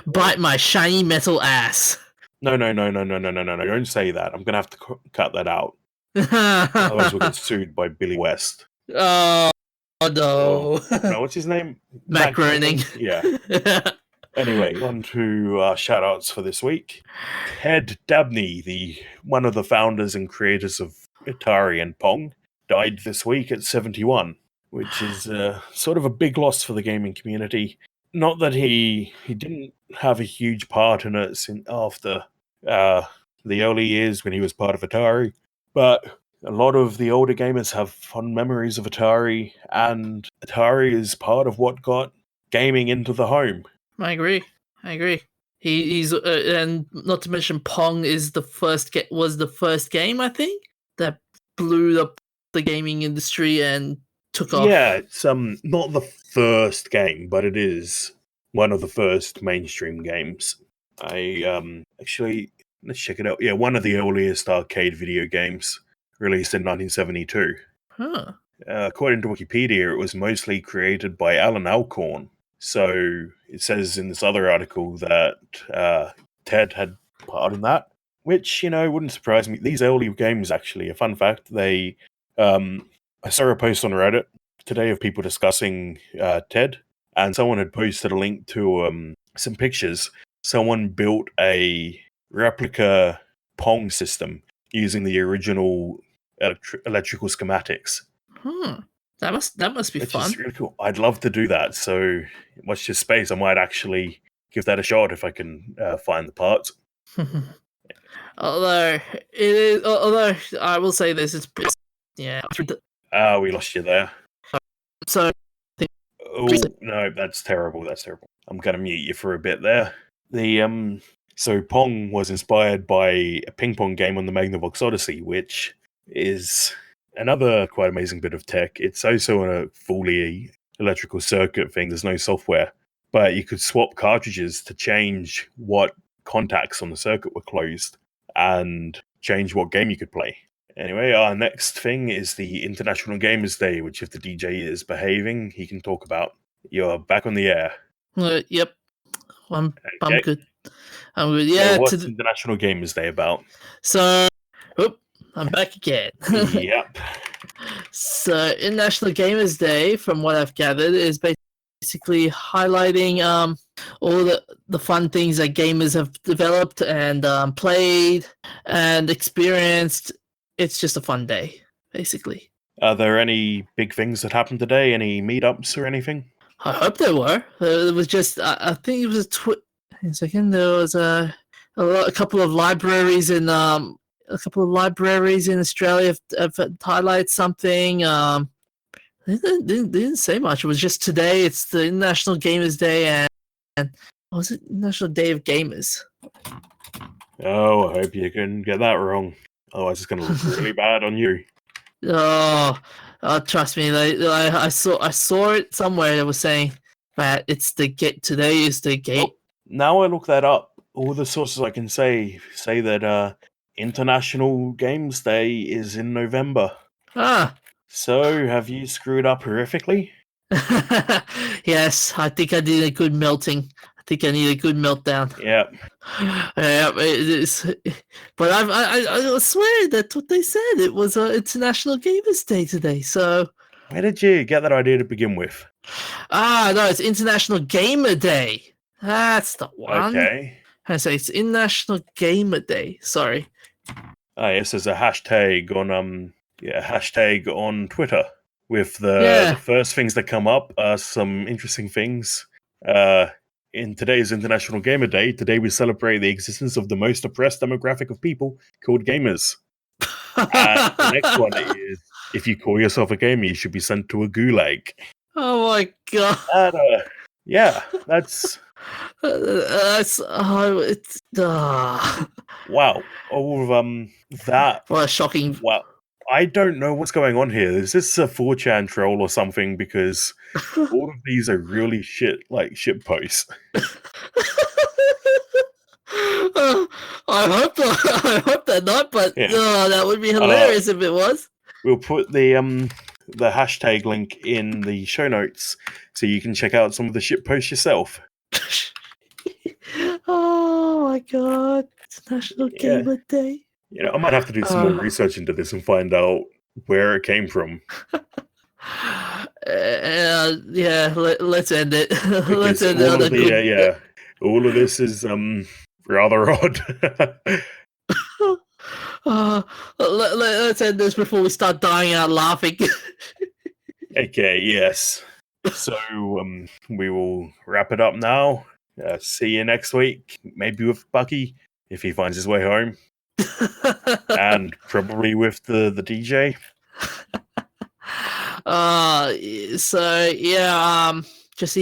Bite my shiny metal ass. No. Don't say that. I'm going to have to cut that out. Otherwise we'll get sued by Billy West. Oh, no. No, what's his name? Matt Groening. Yeah. Anyway, on to shout-outs for this week. Ted Dabney, one of the founders and creators of Atari and Pong, died this week at 71, which is sort of a big loss for the gaming community. Not that he didn't have a huge part in it after the early years when he was part of Atari, but a lot of the older gamers have fond memories of Atari, and Atari is part of what got gaming into the home. I agree. He's and not to mention Pong is was the first game, I think, that blew up the gaming industry and took off. Yeah, it's not the first game, but it is one of the first mainstream games. Actually, let's check it out. Yeah, one of the earliest arcade video games, released in 1972. Huh. According to Wikipedia, it was mostly created by Alan Alcorn. So it says in this other article that Ted had part in that, which, wouldn't surprise me. These early games, actually, a fun fact, I saw a post on Reddit today of people discussing Ted, and someone had posted a link to some pictures. Someone built a replica Pong system using the original electrical schematics. That must be fun. Which is really cool. I'd love to do that. So, watch this space. I might actually give that a shot if I can find the parts. Although I will say this, it's yeah. We lost you there. So, no, that's terrible. I'm gonna mute you for a bit there. So Pong was inspired by a ping pong game on the Magnavox Odyssey, which is another quite amazing bit of tech. It's also a fully electrical circuit thing. There's no software, but you could swap cartridges to change what contacts on the circuit were closed and change what game you could play. Anyway, our next thing is the International Gamers Day, which if the DJ is behaving, he can talk about. You're back on the air. Yep. I'm good. I'm good. Yeah. So what's International Gamers Day about? So, I'm back again. Yep. So, International Gamers Day, from what I've gathered, is basically highlighting all the fun things that gamers have developed and played and experienced. It's just a fun day, basically. Are there any big things that happened today? Any meetups or anything? I hope they were. It was just, I think it was a second. There was a couple of libraries in Australia have highlighted something. They didn't say much. It was just today. It's the International Gamers Day, and was it National Day of Gamers? Oh, I hope you can get that wrong. Otherwise, it's going to look really bad on you. Oh, trust me. I saw it somewhere that was saying that today is the game. Well, now I look that up. All the sources I can say that International Games Day is in November. Ah. So, have you screwed up horrifically? Yes, I think I did a good melting. I think I need a good meltdown. Yeah. Yeah, it is. But I swear that's what they said. It was International Gamers Day today. So Where did you get that idea to begin with? no, it's International Gamer Day. That's the one. Okay. I say it's International Gamer Day. Sorry. Yes, there's a hashtag on Twitter with the first things that come up are some interesting things. In today's International Gamer Day, today we celebrate the existence of the most oppressed demographic of people called gamers. And the next one is, if you call yourself a gamer, you should be sent to a gulag. Oh my god. And, yeah, that's... it's Wow. All of that... What a shocking... Wow. I don't know what's going on here. Is this a 4chan troll or something? Because all of these are really shit posts. I hope they're not, but that would be hilarious if it was. We'll put the hashtag link in the show notes so you can check out some of the shit posts yourself. Oh my god. It's National Gamer Day. You know, I might have to do some more research into this and find out where it came from. Yeah, let's end it. Let's end it. All of this is rather odd. Let's end this before we start dying out laughing. Okay, yes. So we will wrap it up now. See you next week, maybe with Bucky if he finds his way home. And probably with the DJ. Just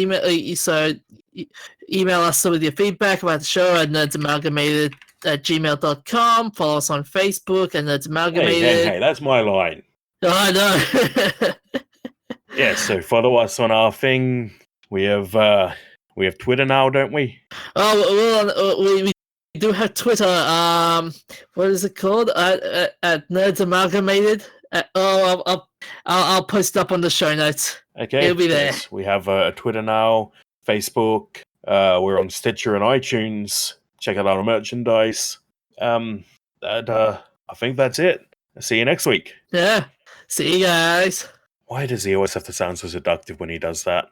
email us with your feedback about the show at nerdsamalgamated@gmail.com. Follow us on Facebook and Nerds Amalgamated. Hey, that's my line. I know. Yeah, so follow us on our thing. We have Twitter now, don't we? We do have Twitter. What is it called? At Nerds Amalgamated. I'll post it up on the show notes. Okay, it'll be there. Yes, we have a Twitter now, Facebook. We're on Stitcher and iTunes. Check out our merchandise. I think that's it. See you next week. Yeah. See you guys. Why does he always have to sound so seductive when he does that?